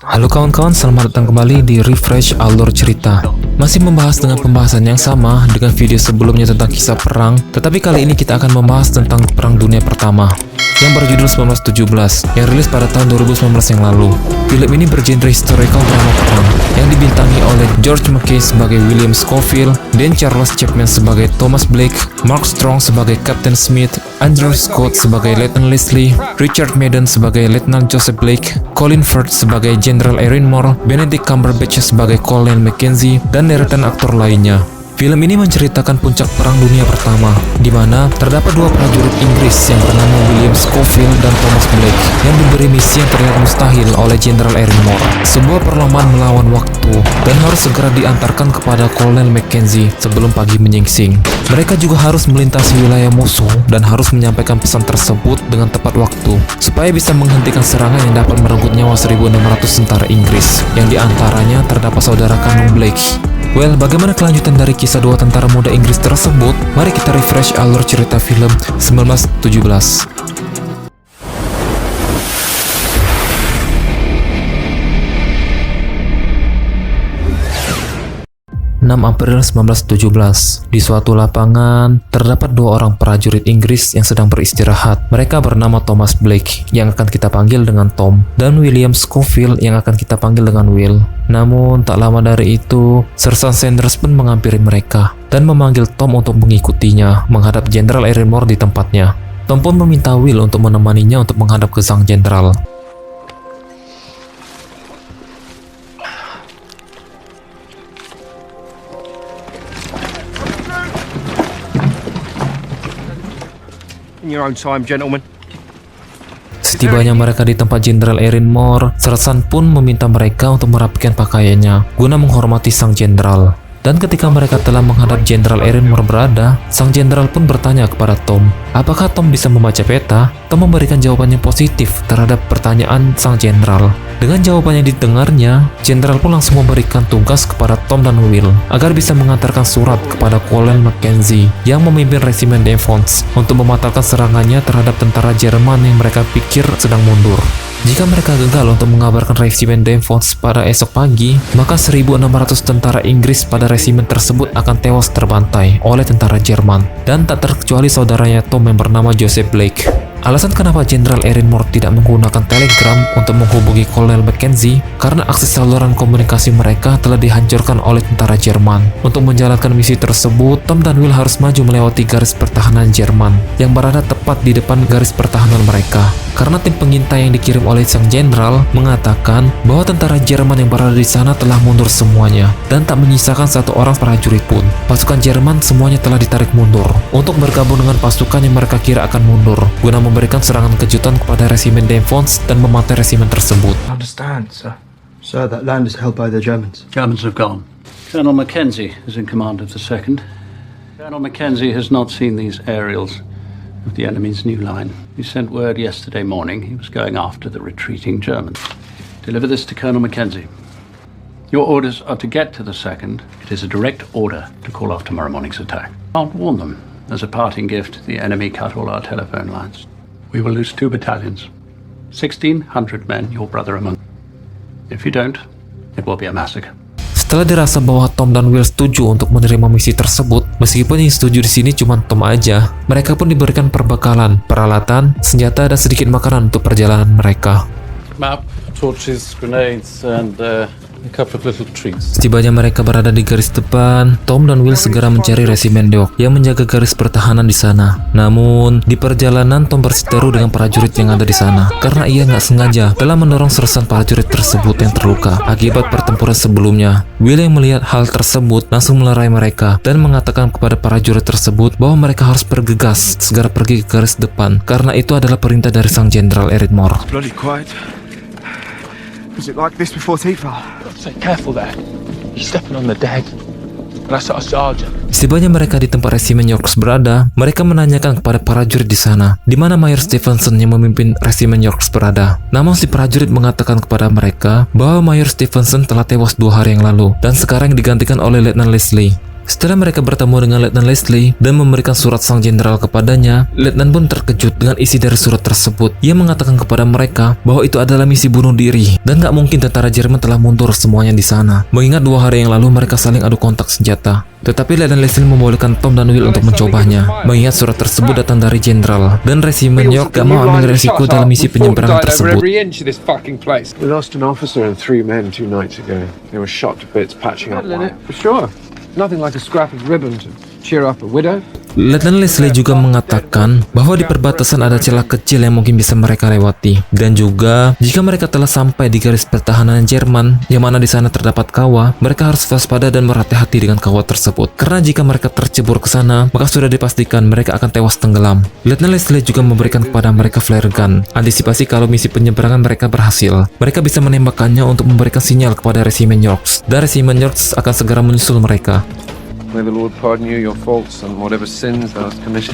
Halo kawan-kawan, selamat datang kembali di Refresh Alur Cerita. Masih membahas dengan pembahasan yang sama dengan video sebelumnya tentang kisah perang, tetapi kali ini kita akan membahas tentang Perang Dunia Pertama yang berjudul 1917 yang rilis pada tahun 2019 yang lalu. Film ini bergenre historical drama perang yang dibintangi oleh George McKay sebagai William Scofield, Dan Charles Chapman sebagai Thomas Blake, Mark Strong sebagai Captain Smith, Andrew Scott sebagai Lieutenant Leslie, Richard Madden sebagai Lieutenant Joseph Blake, Colin Firth sebagai General Erin Moore, Benedict Cumberbatch sebagai Colonel Mackenzie, dan deretan aktor lainnya. Film ini menceritakan puncak Perang Dunia Pertama, di mana terdapat dua prajurit Inggris yang bernama William Scofield dan Thomas Blake yang diberi misi yang terlihat mustahil oleh General Erin Moore, sebuah perlombaan melawan waktu, dan harus segera diantarkan kepada Colonel Mackenzie sebelum pagi menyingsing. Mereka juga harus melintasi wilayah musuh dan harus menyampaikan pesan tersebut dengan tepat waktu, supaya bisa menghentikan serangan yang dapat merenggut nyawa 1.600 tentara Inggris, yang diantaranya terdapat saudara kandung Blake. Well, bagaimana kelanjutan dari kisah dua tentara muda Inggris tersebut? Mari kita refresh alur cerita film 1917. 6 April 1917, di suatu lapangan, terdapat dua orang prajurit Inggris yang sedang beristirahat. Mereka bernama Thomas Blake, yang akan kita panggil dengan Tom, dan William Scofield, yang akan kita panggil dengan Will. Namun, tak lama dari itu, Sersan Sanders pun menghampiri mereka, dan memanggil Tom untuk mengikutinya, menghadap Jenderal Erin Moore di tempatnya. Tom pun meminta Will untuk menemaninya untuk menghadap ke sang jenderal. Your own time, gentlemen. Setibanya mereka di tempat Jenderal Erin Moore, Sersan pun meminta mereka untuk merapikan pakaiannya guna menghormati sang jenderal. Dan ketika mereka telah menghadap Jenderal Erin Moore berada, sang jenderal pun bertanya kepada Tom, apakah Tom bisa membaca peta? Tom memberikan jawaban yang positif terhadap pertanyaan sang jenderal. Dengan jawaban yang didengarnya, jenderal pun langsung memberikan tugas kepada Tom dan Will agar bisa mengantarkan surat kepada Colonel Mackenzie yang memimpin resimen Devons untuk membatalkan serangannya terhadap tentara Jerman yang mereka pikir sedang mundur. Jika mereka gagal untuk mengabarkan resimen Devons pada esok pagi, maka 1.600 tentara Inggris pada resimen tersebut akan tewas terbantai oleh tentara Jerman, dan tak terkecuali saudaranya Tom yang bernama Joseph Blake. Alasan kenapa Jenderal Erin Moore tidak menggunakan telegram untuk menghubungi Colonel Mackenzie karena akses saluran komunikasi mereka telah dihancurkan oleh tentara Jerman. Untuk menjalankan misi tersebut, Tom dan Will harus maju melewati garis pertahanan Jerman yang berada tepat di depan garis pertahanan mereka. Karena tim pengintai yang dikirim oleh sang jenderal mengatakan bahwa tentara Jerman yang berada di sana telah mundur semuanya dan tak menyisakan satu orang prajurit pun. Pasukan Jerman semuanya telah ditarik mundur untuk bergabung dengan pasukan yang mereka kira akan mundur guna memberikan serangan kejutan kepada resimen Devons dan memantai resimen tersebut. Understand, sir. Sir, that land is held by the Germans. Germans have gone. Colonel Mackenzie is in command of the 2nd. Colonel Mackenzie has not seen these aerials of the enemy's new line. He sent word yesterday morning he was going after the retreating Germans. Deliver this to Colonel Mackenzie. Your orders are to get to the 2nd. It is a direct order to call off tomorrow morning's attack. I'll warn them. As a parting gift, the enemy cut all our telephone lines. We will lose 2 battalions. 1,600 men, your brother among them. If you don't, it will be a massacre. Setelah dirasa bahwa Tom dan Will setuju untuk menerima misi tersebut, meskipun yang setuju di sini cuma Tom aja, mereka pun diberikan perbekalan, peralatan, senjata, dan sedikit makanan untuk perjalanan mereka. Map, torches, grenades, and a couple of little trees. Setibanya mereka berada di garis depan, Tom dan Will segera mencari resimen Deok yang menjaga garis pertahanan di sana. Namun, di perjalanan Tom berseteru dengan prajurit yang ada di sana karena ia nggak sengaja telah mendorong sersan prajurit tersebut yang terluka akibat pertempuran sebelumnya. Will yang melihat hal tersebut langsung melerai mereka dan mengatakan kepada prajurit tersebut bahwa mereka harus bergegas segera pergi ke garis depan karena itu adalah perintah dari sang jenderal Erin Moore. Bloody quiet. Was it like this before Tifar? Say careful there. You're stepping on the dead. That's our sergeant. Setibanya mereka di tempat resimen Yorks berada, mereka menanyakan kepada prajurit di sana, di mana Mayor Stevenson yang memimpin resimen Yorks berada. Namun si prajurit mengatakan kepada mereka bahwa Mayor Stevenson telah tewas 2 hari yang lalu dan sekarang digantikan oleh Lieutenant Leslie. Setelah mereka bertemu dengan Letnan Leslie dan memberikan surat sang jenderal kepadanya, Letnan pun terkejut dengan isi dari surat tersebut. Ia mengatakan kepada mereka bahwa itu adalah misi bunuh diri dan gak mungkin tentara Jerman telah mundur semuanya di sana. Mengingat 2 hari yang lalu mereka saling adu kontak senjata. Tetapi Letnan Leslie membolehkan Tom dan Will untuk mencobanya. Mengingat surat tersebut datang dari jenderal dan resimen York gak mau ambil resiko dalam misi penyeberangan tersebut. We lost an officer and 3 men 2 nights ago. They were shot to bits patching up wire. Sure. Nothing like a scrap of ribbon to cheer up a widow. Letnan Leslie juga mengatakan bahwa di perbatasan ada celah kecil yang mungkin bisa mereka lewati, dan juga jika mereka telah sampai di garis pertahanan Jerman yang mana di sana terdapat kawah, mereka harus waspada dan berhati-hati dengan kawah tersebut karena jika mereka tercebur ke sana maka sudah dipastikan mereka akan tewas tenggelam. Letnan Leslie juga memberikan kepada mereka flare gun, antisipasi kalau misi penyeberangan mereka berhasil. Mereka bisa menembakkannya untuk memberikan sinyal kepada resimen Yorks, dan resimen Yorks akan segera menyusul mereka. May the Lord pardon you your faults and whatever sins thou hast committed.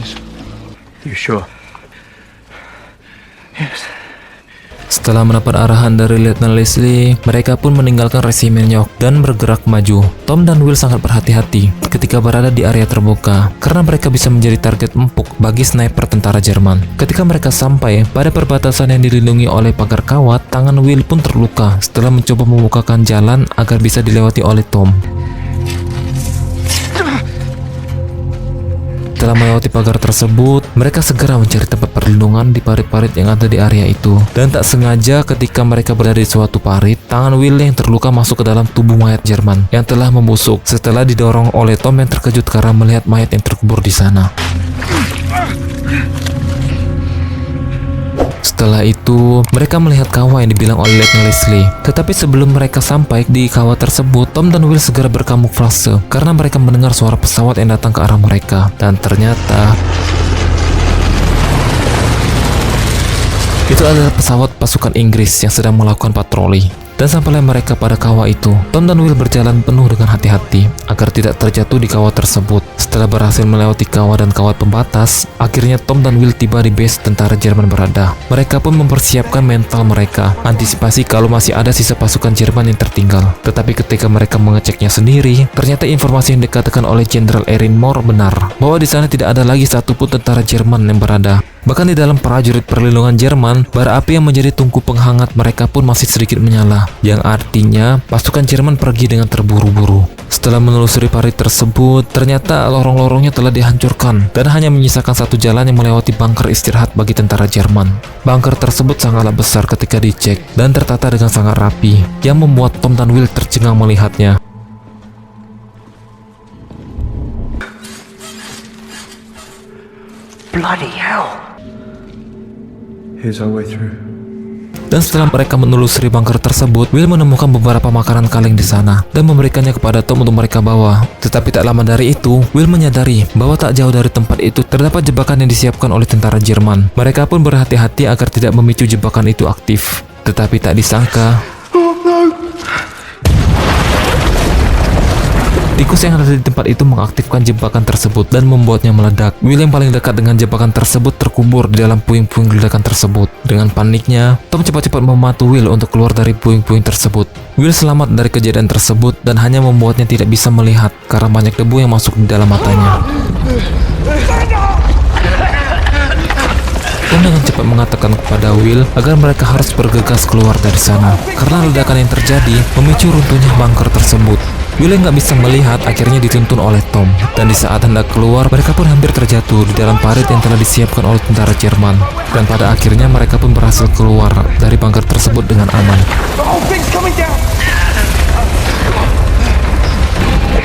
You sure? Yes. Setelah mendapat arahan dari Letnan Leslie, mereka pun meninggalkan resimen York dan bergerak maju. Tom dan Will sangat berhati-hati ketika berada di area terbuka karena mereka bisa menjadi target empuk bagi sniper tentara Jerman. Ketika mereka sampai pada perbatasan yang dilindungi oleh pagar kawat, tangan Will pun terluka setelah mencoba membukakan jalan agar bisa dilewati oleh Tom. Setelah melewati pagar tersebut, mereka segera mencari tempat perlindungan di parit-parit yang ada di area itu. Dan tak sengaja ketika mereka berada di suatu parit, tangan Will yang terluka masuk ke dalam tubuh mayat Jerman yang telah membusuk setelah didorong oleh Tom yang terkejut karena melihat mayat yang terkubur di sana. Setelah itu, mereka melihat kawah yang dibilang oleh Letnan Leslie. Tetapi sebelum mereka sampai di kawah tersebut, Tom dan Will segera berkamuflase karena mereka mendengar suara pesawat yang datang ke arah mereka. Dan ternyata itu adalah pesawat pasukan Inggris yang sedang melakukan patroli. Dan sampailah mereka pada kawah itu, Tom dan Will berjalan penuh dengan hati-hati agar tidak terjatuh di kawah tersebut. Setelah berhasil melewati kawah dan kawat pembatas, akhirnya Tom dan Will tiba di base tentara Jerman berada. Mereka pun mempersiapkan mental mereka, antisipasi kalau masih ada sisa pasukan Jerman yang tertinggal. Tetapi ketika mereka mengeceknya sendiri, ternyata informasi yang dikatakan oleh Jenderal Erin Moore benar, bahwa di sana tidak ada lagi satupun tentara Jerman yang berada. Bahkan di dalam prajurit perlindungan Jerman, bara api yang menjadi tungku penghangat mereka pun masih sedikit menyala, yang artinya pasukan Jerman pergi dengan terburu-buru. Setelah menelusuri parit tersebut, ternyata lorong-lorongnya telah dihancurkan dan hanya menyisakan satu jalan yang melewati bunker istirahat bagi tentara Jerman. Bunker tersebut sangatlah besar ketika dicek dan tertata dengan sangat rapi, yang membuat Tom dan Will tercengang melihatnya. Bloody hell. Here's our way through. Dan setelah mereka menelusuri bunker tersebut, Will menemukan beberapa makanan kaleng di sana dan memberikannya kepada Tom untuk mereka bawa. Tetapi tak lama dari itu, Will menyadari bahwa tak jauh dari tempat itu terdapat jebakan yang disiapkan oleh tentara Jerman. Mereka pun berhati-hati agar tidak memicu jebakan itu aktif. Tetapi tak disangka, tikus yang ada di tempat itu mengaktifkan jebakan tersebut dan membuatnya meledak. Will yang paling dekat dengan jebakan tersebut terkubur di dalam puing-puing ledakan tersebut. Dengan paniknya, Tom cepat-cepat membantu Will untuk keluar dari puing-puing tersebut. Will selamat dari kejadian tersebut dan hanya membuatnya tidak bisa melihat karena banyak debu yang masuk di dalam matanya. Tom dengan cepat mengatakan kepada Will agar mereka harus bergegas keluar dari sana karena ledakan yang terjadi memicu runtuhnya bunker tersebut. Will yang nggak bisa melihat akhirnya dituntun oleh Tom, dan di saat hendak keluar mereka pun hampir terjatuh di dalam parit yang telah disiapkan oleh tentara Jerman. Dan pada akhirnya mereka pun berhasil keluar dari bunker tersebut dengan aman. The whole thing's coming down.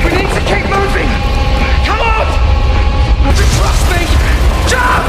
We need to keep moving. Come on. Trust me. Jump.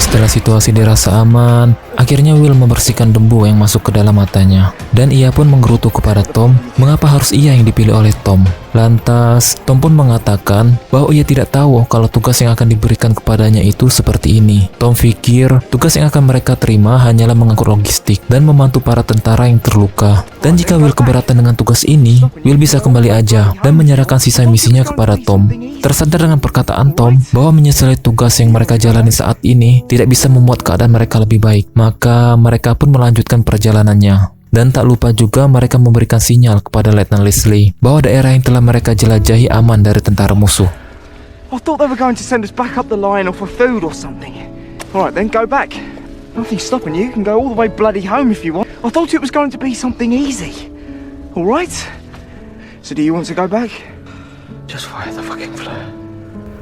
Setelah situasi dirasa aman, akhirnya Will membersihkan debu yang masuk ke dalam matanya. Dan ia pun menggerutu kepada Tom, mengapa harus ia yang dipilih oleh Tom. Lantas, Tom pun mengatakan bahwa ia tidak tahu kalau tugas yang akan diberikan kepadanya itu seperti ini. Tom pikir tugas yang akan mereka terima hanyalah mengangkut logistik dan membantu para tentara yang terluka. Dan jika Will keberatan dengan tugas ini, Will bisa kembali aja dan menyerahkan sisa misinya kepada Tom. Tersadar dengan perkataan Tom bahwa menyesali tugas yang mereka jalani saat ini tidak bisa membuat keadaan mereka lebih baik, maka mereka pun melanjutkan perjalanannya. Dan tak lupa juga mereka memberikan sinyal kepada Letnan Leslie bahwa daerah yang telah mereka jelajahi aman dari tentara musuh. I thought they were going to send us back up the line or for food or something. Alright then, go back. Nothing's stopping you. You can go all the way bloody home if you want. I thought it was going to be something easy. Alright? So do you want to go back? Just fire the fucking flare.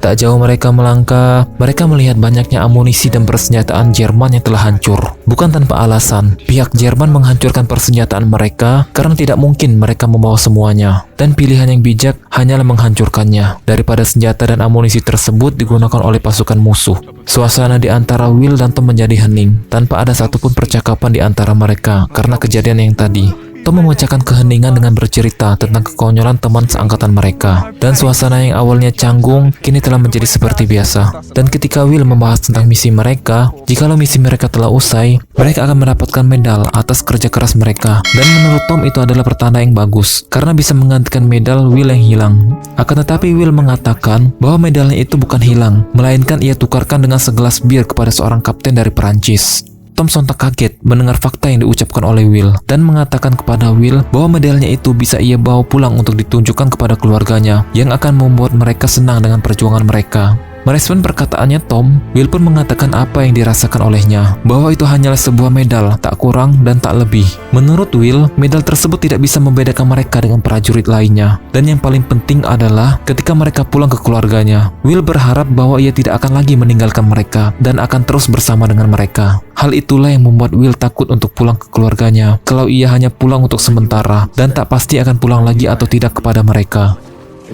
Tak jauh mereka melangkah, mereka melihat banyaknya amunisi dan persenjataan Jerman yang telah hancur. Bukan tanpa alasan, pihak Jerman menghancurkan persenjataan mereka karena tidak mungkin mereka membawa semuanya. Dan pilihan yang bijak hanyalah menghancurkannya, daripada senjata dan amunisi tersebut digunakan oleh pasukan musuh. Suasana di antara Will dan Tom menjadi hening, tanpa ada satupun percakapan di antara mereka karena kejadian yang tadi. Tom memecahkan keheningan dengan bercerita tentang kekonyolan teman seangkatan mereka. Dan suasana yang awalnya canggung, kini telah menjadi seperti biasa. Dan ketika Will membahas tentang misi mereka, jikalau misi mereka telah usai, mereka akan mendapatkan medal atas kerja keras mereka. Dan menurut Tom itu adalah pertanda yang bagus, karena bisa menggantikan medal Will yang hilang. Akan tetapi Will mengatakan bahwa medalnya itu bukan hilang, melainkan ia tukarkan dengan segelas bir kepada seorang kapten dari Perancis. Tom sontak kaget mendengar fakta yang diucapkan oleh Will dan mengatakan kepada Will bahwa medalnya itu bisa ia bawa pulang untuk ditunjukkan kepada keluarganya yang akan membuat mereka senang dengan perjuangan mereka. Merespon perkataannya Tom, Will pun mengatakan apa yang dirasakan olehnya, bahwa itu hanyalah sebuah medal, tak kurang dan tak lebih. Menurut Will, medal tersebut tidak bisa membedakan mereka dengan prajurit lainnya. Dan yang paling penting adalah ketika mereka pulang ke keluarganya, Will berharap bahwa ia tidak akan lagi meninggalkan mereka dan akan terus bersama dengan mereka. Hal itulah yang membuat Will takut untuk pulang ke keluarganya, kalau ia hanya pulang untuk sementara dan tak pasti akan pulang lagi atau tidak kepada mereka.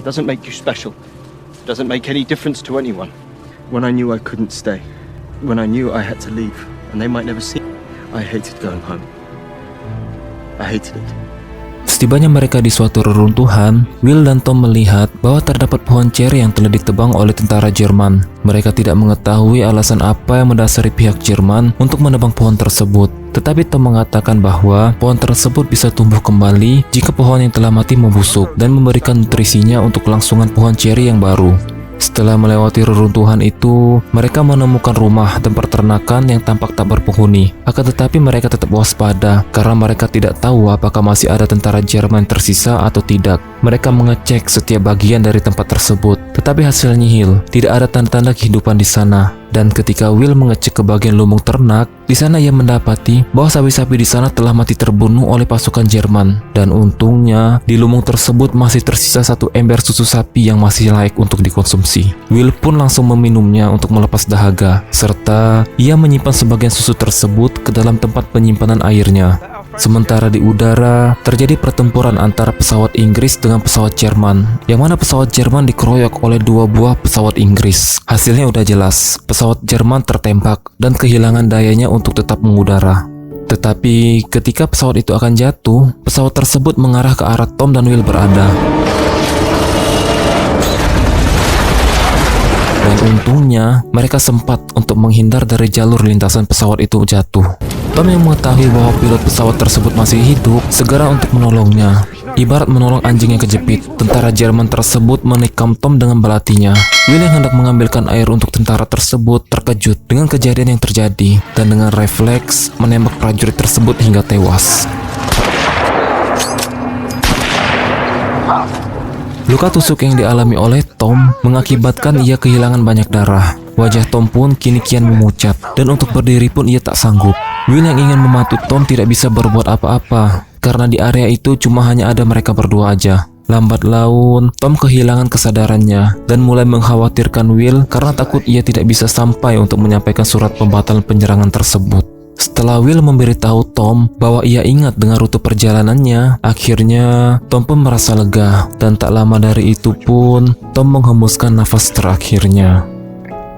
It doesn't make you special. It doesn't make any difference to anyone. When I knew I couldn't stay, when I knew I had to leave, and they might never see, I hated going home. I hated it. Setibanya mereka di suatu reruntuhan, Will dan Tom melihat bahwa terdapat pohon ceri yang telah ditebang oleh tentara Jerman. Mereka tidak mengetahui alasan apa yang mendasari pihak Jerman untuk menebang pohon tersebut. Tetapi Tom mengatakan bahwa pohon tersebut bisa tumbuh kembali jika pohon yang telah mati membusuk dan memberikan nutrisinya untuk kelangsungan pohon ceri yang baru. Setelah melewati reruntuhan itu, mereka menemukan rumah dan peternakan yang tampak tak berpenghuni. Akan tetapi mereka tetap waspada karena mereka tidak tahu apakah masih ada tentara Jerman tersisa atau tidak. Mereka mengecek setiap bagian dari tempat tersebut, tetapi hasilnya nihil. Tidak ada tanda-tanda kehidupan di sana. Dan ketika Will mengecek ke bagian lumbung ternak, di sana ia mendapati bahwa sapi-sapi di sana telah mati terbunuh oleh pasukan Jerman. Dan untungnya, di lumbung tersebut masih tersisa satu ember susu sapi yang masih layak untuk dikonsumsi. Will pun langsung meminumnya untuk melepas dahaga, serta ia menyimpan sebagian susu tersebut ke dalam tempat penyimpanan airnya. Sementara di udara, terjadi pertempuran antara pesawat Inggris dengan pesawat Jerman, yang mana pesawat Jerman dikeroyok oleh dua buah pesawat Inggris. Hasilnya udah jelas, pesawat Jerman tertembak dan kehilangan dayanya untuk tetap mengudara. Tetapi ketika pesawat itu akan jatuh, pesawat tersebut mengarah ke arah Tom dan Will berada. Dan untungnya, mereka sempat untuk menghindar dari jalur lintasan pesawat itu jatuh. Tom yang mengetahui bahwa pilot pesawat tersebut masih hidup, segera untuk menolongnya. Ibarat menolong anjing yang kejepit, tentara Jerman tersebut menikam Tom dengan belatinya. Will yang hendak mengambilkan air untuk tentara tersebut terkejut dengan kejadian yang terjadi, dan dengan refleks menembak prajurit tersebut hingga tewas. Luka tusuk yang dialami oleh Tom mengakibatkan ia kehilangan banyak darah. Wajah Tom pun kini kian memucat, dan untuk berdiri pun ia tak sanggup. Will yang ingin membantu Tom tidak bisa berbuat apa-apa, karena di area itu cuma hanya ada mereka berdua aja. Lambat laun, Tom kehilangan kesadarannya dan mulai mengkhawatirkan Will karena takut ia tidak bisa sampai untuk menyampaikan surat pembatalan penyerangan tersebut. Setelah Will memberitahu Tom bahwa ia ingat dengan rute perjalanannya, akhirnya Tom pun merasa lega, dan tak lama dari itu pun Tom menghembuskan nafas terakhirnya.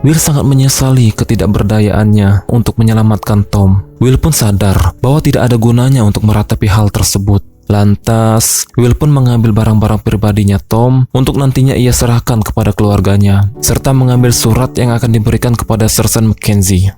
Will sangat menyesali ketidakberdayaannya untuk menyelamatkan Tom. Will pun sadar bahwa tidak ada gunanya untuk meratapi hal tersebut. Lantas, Will pun mengambil barang-barang pribadinya Tom untuk nantinya ia serahkan kepada keluarganya, serta mengambil surat yang akan diberikan kepada Sersan Mackenzie.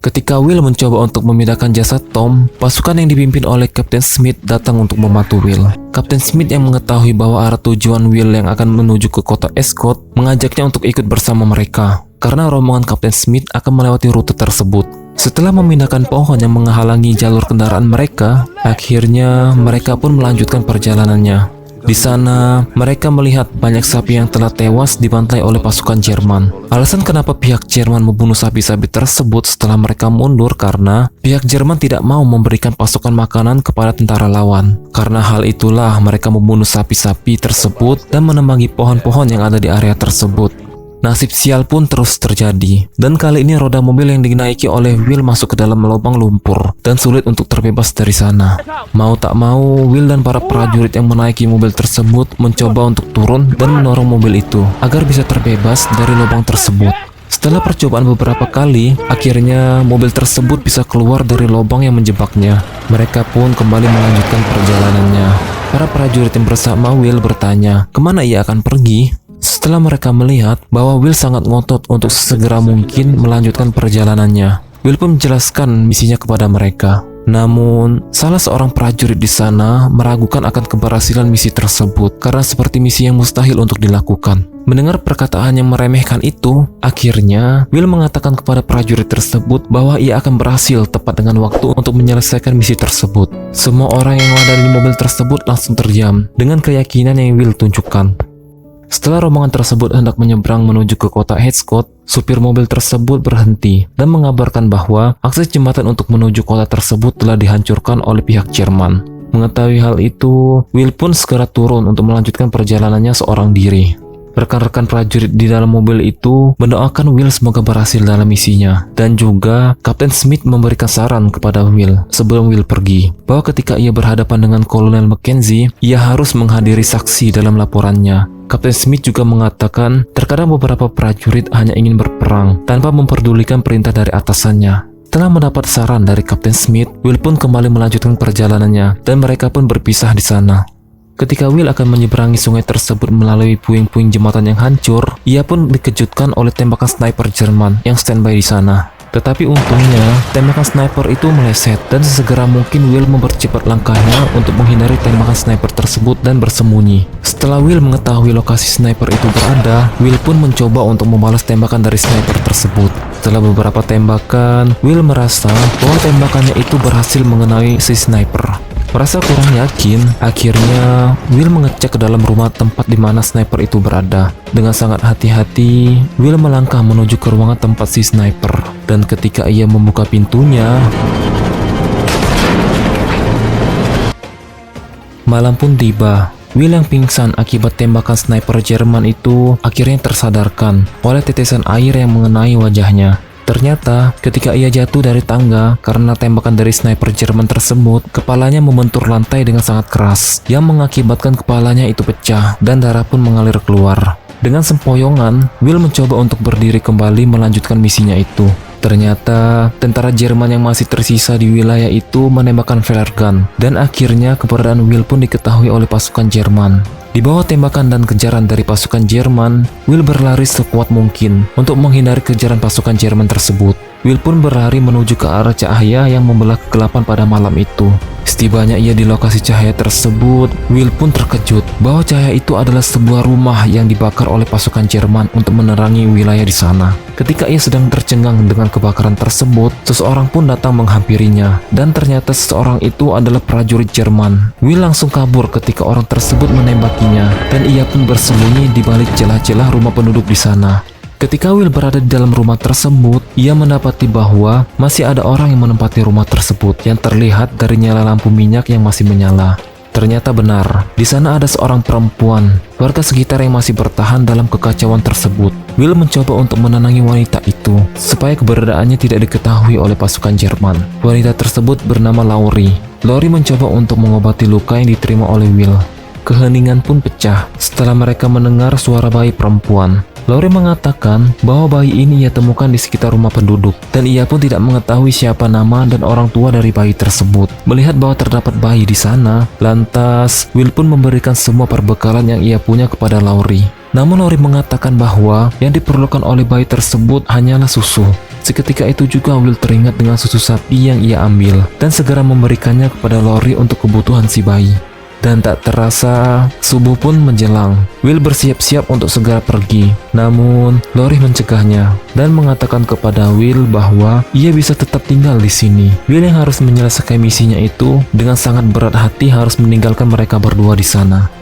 Ketika Will mencoba untuk memindahkan jasad Tom, pasukan yang dipimpin oleh Kapten Smith datang untuk membantu Will. Kapten Smith yang mengetahui bahwa arah tujuan Will yang akan menuju ke kota Escott mengajaknya untuk ikut bersama mereka, karena rombongan Kapten Smith akan melewati rute tersebut. Setelah memindahkan pohon yang menghalangi jalur kendaraan mereka, akhirnya mereka pun melanjutkan perjalanannya. Di sana, mereka melihat banyak sapi yang telah tewas dibantai oleh pasukan Jerman. Alasan kenapa pihak Jerman membunuh sapi-sapi tersebut setelah mereka mundur karena pihak Jerman tidak mau memberikan pasukan makanan kepada tentara lawan. Karena hal itulah mereka membunuh sapi-sapi tersebut dan menebangi pohon-pohon yang ada di area tersebut. Nasib sial pun terus terjadi, dan kali ini roda mobil yang dinaiki oleh Will masuk ke dalam lubang lumpur dan sulit untuk terbebas dari sana. Mau tak mau, Will dan para prajurit yang menaiki mobil tersebut mencoba untuk turun dan mendorong mobil itu agar bisa terbebas dari lubang tersebut. Setelah percobaan beberapa kali, akhirnya mobil tersebut bisa keluar dari lubang yang menjebaknya. Mereka pun kembali melanjutkan perjalanannya. Para prajurit yang bersama Will bertanya, kemana ia akan pergi? Setelah mereka melihat bahwa Will sangat ngotot untuk sesegera mungkin melanjutkan perjalanannya, Will pun menjelaskan misinya kepada mereka. Namun, salah seorang prajurit di sana meragukan akan keberhasilan misi tersebut karena seperti misi yang mustahil untuk dilakukan. Mendengar perkataan yang meremehkan itu, akhirnya Will mengatakan kepada prajurit tersebut bahwa ia akan berhasil tepat dengan waktu untuk menyelesaikan misi tersebut. Semua orang yang ada di mobil tersebut langsung terdiam dengan keyakinan yang Will tunjukkan. Setelah rombongan tersebut hendak menyeberang menuju ke kota Heathcote, supir mobil tersebut berhenti dan mengabarkan bahwa akses jembatan untuk menuju kota tersebut telah dihancurkan oleh pihak Jerman. Mengetahui hal itu, Will pun segera turun untuk melanjutkan perjalanannya seorang diri. Rekan-rekan prajurit di dalam mobil itu mendoakan Will semoga berhasil dalam misinya, dan juga Kapten Smith memberikan saran kepada Will sebelum Will pergi bahwa ketika ia berhadapan dengan Kolonel Mackenzie, ia harus menghadiri saksi dalam laporannya. Kapten Smith juga mengatakan terkadang beberapa prajurit hanya ingin berperang tanpa memperdulikan perintah dari atasannya. Setelah mendapat saran dari Kapten Smith, Will pun kembali melanjutkan perjalanannya dan mereka pun berpisah di sana. Ketika Will akan menyeberangi sungai tersebut melalui puing-puing jembatan yang hancur, ia pun dikejutkan oleh tembakan sniper Jerman yang standby di sana. Tetapi untungnya, tembakan sniper itu meleset dan sesegera mungkin Will mempercepat langkahnya untuk menghindari tembakan sniper tersebut dan bersembunyi. Setelah Will mengetahui lokasi sniper itu berada, Will pun mencoba untuk membalas tembakan dari sniper tersebut. Setelah beberapa tembakan, Will merasa bahwa tembakannya itu berhasil mengenai si sniper. Merasa kurang yakin, akhirnya Will mengecek ke dalam rumah tempat di mana sniper itu berada. Dengan sangat hati-hati, Will melangkah menuju ke ruangan tempat si sniper. Dan ketika ia membuka pintunya, malam pun tiba. Will yang pingsan akibat tembakan sniper Jerman itu akhirnya tersadarkan oleh tetesan air yang mengenai wajahnya. Ternyata ketika ia jatuh dari tangga karena tembakan dari sniper Jerman tersebut, kepalanya membentur lantai dengan sangat keras yang mengakibatkan kepalanya itu pecah dan darah pun mengalir keluar. Dengan sempoyongan, Will mencoba untuk berdiri kembali melanjutkan misinya itu. Ternyata tentara Jerman yang masih tersisa di wilayah itu menembakkan flare gun dan akhirnya keberadaan Will pun diketahui oleh pasukan Jerman. Di bawah tembakan dan kejaran dari pasukan Jerman, Will berlari sekuat mungkin untuk menghindari kejaran pasukan Jerman tersebut. Will pun berlari menuju ke arah cahaya yang membelah kegelapan pada malam itu. Setibanya ia di lokasi cahaya tersebut, Will pun terkejut bahwa cahaya itu adalah sebuah rumah yang dibakar oleh pasukan Jerman untuk menerangi wilayah di sana. Ketika ia sedang tercengang dengan kebakaran tersebut, seseorang pun datang menghampirinya, dan ternyata seseorang itu adalah prajurit Jerman. Will langsung kabur ketika orang tersebut menembakinya, dan ia pun bersembunyi di balik celah-celah rumah penduduk di sana. Ketika Will berada di dalam rumah tersebut, ia mendapati bahwa masih ada orang yang menempati rumah tersebut yang terlihat dari nyala lampu minyak yang masih menyala. Ternyata benar, di sana ada seorang perempuan, warga sekitar yang masih bertahan dalam kekacauan tersebut. Will mencoba untuk menenangi wanita itu, supaya keberadaannya tidak diketahui oleh pasukan Jerman. Wanita tersebut bernama Laurie. Laurie mencoba untuk mengobati luka yang diterima oleh Will. Keheningan pun pecah setelah mereka mendengar suara bayi perempuan. Laurie mengatakan bahwa bayi ini ia temukan di sekitar rumah penduduk, dan ia pun tidak mengetahui siapa nama dan orang tua dari bayi tersebut. Melihat bahwa terdapat bayi di sana, lantas Will pun memberikan semua perbekalan yang ia punya kepada Laurie. Namun Laurie mengatakan bahwa yang diperlukan oleh bayi tersebut hanyalah susu. Seketika itu juga Will teringat dengan susu sapi yang ia ambil, dan segera memberikannya kepada Laurie untuk kebutuhan si bayi. Dan tak terasa, subuh pun menjelang. Will bersiap-siap untuk segera pergi. Namun, Lori mencegahnya dan mengatakan kepada Will bahwa ia bisa tetap tinggal di sini. Will yang harus menyelesaikan misinya itu dengan sangat berat hati harus meninggalkan mereka berdua di sana.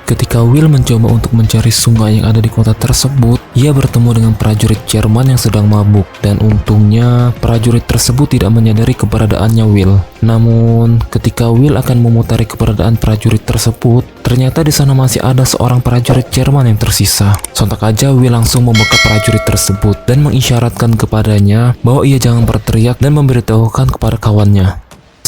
Ketika Will mencoba untuk mencari sungai yang ada di kota tersebut, ia bertemu dengan prajurit Jerman yang sedang mabuk, dan untungnya prajurit tersebut tidak menyadari keberadaannya Will. Namun, ketika Will akan memutari keberadaan prajurit tersebut, ternyata di sana masih ada seorang prajurit Jerman yang tersisa. Sontak aja Will langsung membekap prajurit tersebut dan mengisyaratkan kepadanya bahwa ia jangan berteriak dan memberitahukan kepada kawannya.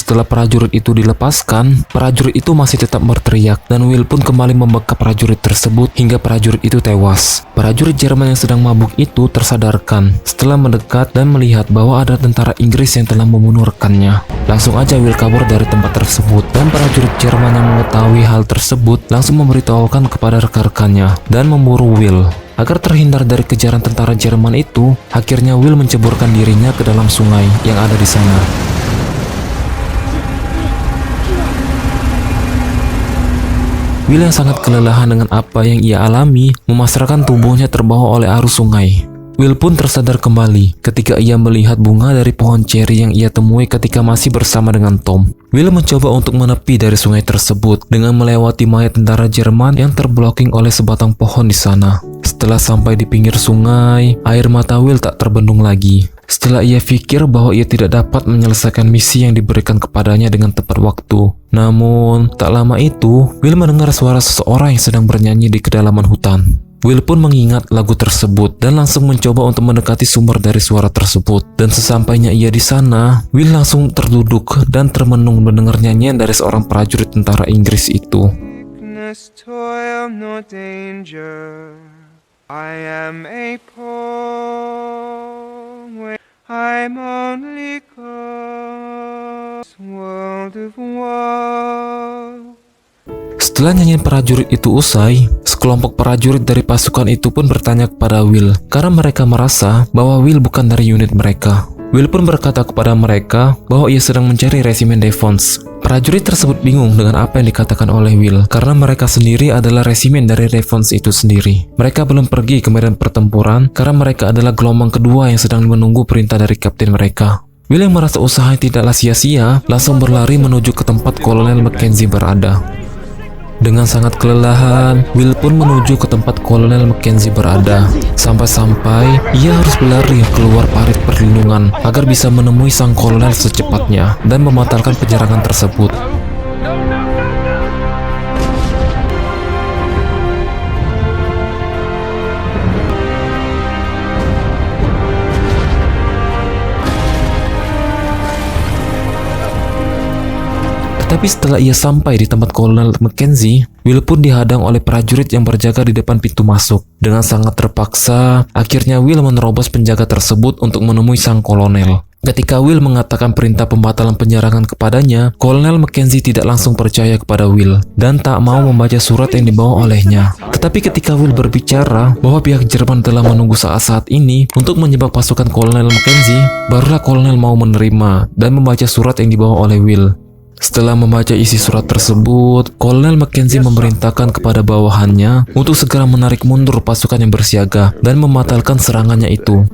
Setelah prajurit itu dilepaskan, prajurit itu masih tetap berteriak dan Will pun kembali membekap prajurit tersebut hingga prajurit itu tewas. Prajurit Jerman yang sedang mabuk itu tersadarkan setelah mendekat dan melihat bahwa ada tentara Inggris yang telah membunuh rekannya. Langsung aja Will kabur dari tempat tersebut dan prajurit Jerman yang mengetahui hal tersebut langsung memberitahukan kepada rekan-rekannya dan memburu Will. Agar terhindar dari kejaran tentara Jerman itu, akhirnya Will menceburkan dirinya ke dalam sungai yang ada di sana. Will yang sangat kelelahan dengan apa yang ia alami, memasrahkan tubuhnya terbawa oleh arus sungai. Will pun tersadar kembali ketika ia melihat bunga dari pohon ceri yang ia temui ketika masih bersama dengan Tom. Will mencoba untuk menepi dari sungai tersebut dengan melewati mayat tentara Jerman yang terbloking oleh sebatang pohon di sana. Setelah sampai di pinggir sungai, air mata Will tak terbendung lagi. Setelah ia pikir bahwa ia tidak dapat menyelesaikan misi yang diberikan kepadanya dengan tepat waktu. Namun, tak lama itu, Will mendengar suara seseorang yang sedang bernyanyi di kedalaman hutan. Will pun mengingat lagu tersebut dan langsung mencoba untuk mendekati sumber dari suara tersebut. Dan sesampainya ia di sana, Will langsung terduduk dan termenung mendengar nyanyian dari seorang prajurit tentara Inggris itu. Toil, no danger. I am a poem. I'm only God's world of woe. Setelah nyanyian prajurit itu usai, sekelompok prajurit dari pasukan itu pun bertanya kepada Will karena mereka merasa bahwa Will bukan dari unit mereka. Will pun berkata kepada mereka bahwa ia sedang mencari resimen Devons. Prajurit tersebut bingung dengan apa yang dikatakan oleh Will karena mereka sendiri adalah resimen dari Devons itu sendiri. Mereka belum pergi ke medan pertempuran karena mereka adalah gelombang kedua yang sedang menunggu perintah dari kapten mereka. Will yang merasa usahanya tidaklah sia-sia langsung berlari menuju ke tempat Kolonel Mackenzie berada. Dengan sangat kelelahan, Will pun menuju ke tempat Kolonel Mackenzie berada. Sampai-sampai, ia harus berlari keluar parit perlindungan agar bisa menemui sang kolonel secepatnya dan membatalkan penyerangan tersebut. Tapi setelah ia sampai di tempat Kolonel Mackenzie, Will pun dihadang oleh prajurit yang berjaga di depan pintu masuk. Dengan sangat terpaksa, akhirnya Will menerobos penjaga tersebut untuk menemui sang kolonel. Ketika Will mengatakan perintah pembatalan penyerangan kepadanya, Kolonel Mackenzie tidak langsung percaya kepada Will dan tak mau membaca surat yang dibawa olehnya. Tetapi ketika Will berbicara bahwa pihak Jerman telah menunggu saat-saat ini untuk menyebab pasukan Kolonel Mackenzie, barulah kolonel mau menerima dan membaca surat yang dibawa oleh Will. Setelah membaca isi surat tersebut, Kolonel Mackenzie memerintahkan kepada bawahannya untuk segera menarik mundur pasukan yang bersiaga dan membatalkan serangannya itu.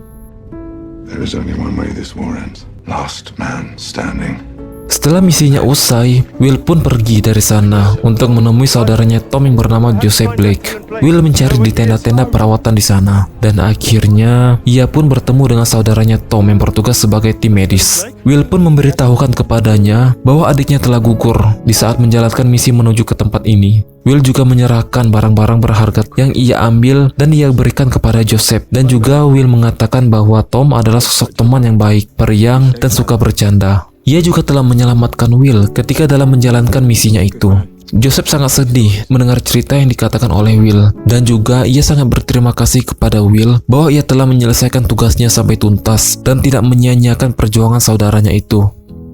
There is only one way this war ends. Last man standing. Setelah misinya usai, Will pun pergi dari sana untuk menemui saudaranya Tom yang bernama Joseph Blake. Will mencari di tenda-tenda perawatan di sana, dan akhirnya ia pun bertemu dengan saudaranya Tom yang bertugas sebagai tim medis. Will pun memberitahukan kepadanya bahwa adiknya telah gugur di saat menjalankan misi menuju ke tempat ini. Will juga menyerahkan barang-barang berharga yang ia ambil dan ia berikan kepada Joseph, dan juga Will mengatakan bahwa Tom adalah sosok teman yang baik, periang, dan suka bercanda. Ia juga telah menyelamatkan Will ketika dalam menjalankan misinya itu. Joseph sangat sedih mendengar cerita yang dikatakan oleh Will, dan juga ia sangat berterima kasih kepada Will bahwa ia telah menyelesaikan tugasnya sampai tuntas dan tidak menyia-nyiakan perjuangan saudaranya itu.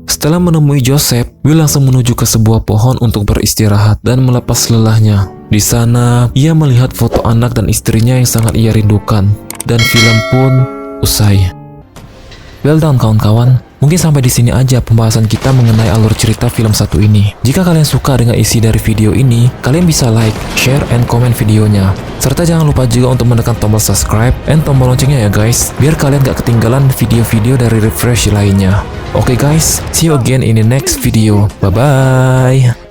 Setelah menemui Joseph, Will langsung menuju ke sebuah pohon untuk beristirahat dan melepas lelahnya. Di sana, ia melihat foto anak dan istrinya yang sangat ia rindukan, dan film pun usai. Well done kawan-kawan. Mungkin sampai di sini aja pembahasan kita mengenai alur cerita film satu ini. Jika kalian suka dengan isi dari video ini, kalian bisa like, share, and comment videonya. Serta jangan lupa juga untuk menekan tombol subscribe and tombol loncengnya ya guys, biar kalian gak ketinggalan video-video dari Refresh lainnya. Oke guys, see you again in the next video. Bye-bye.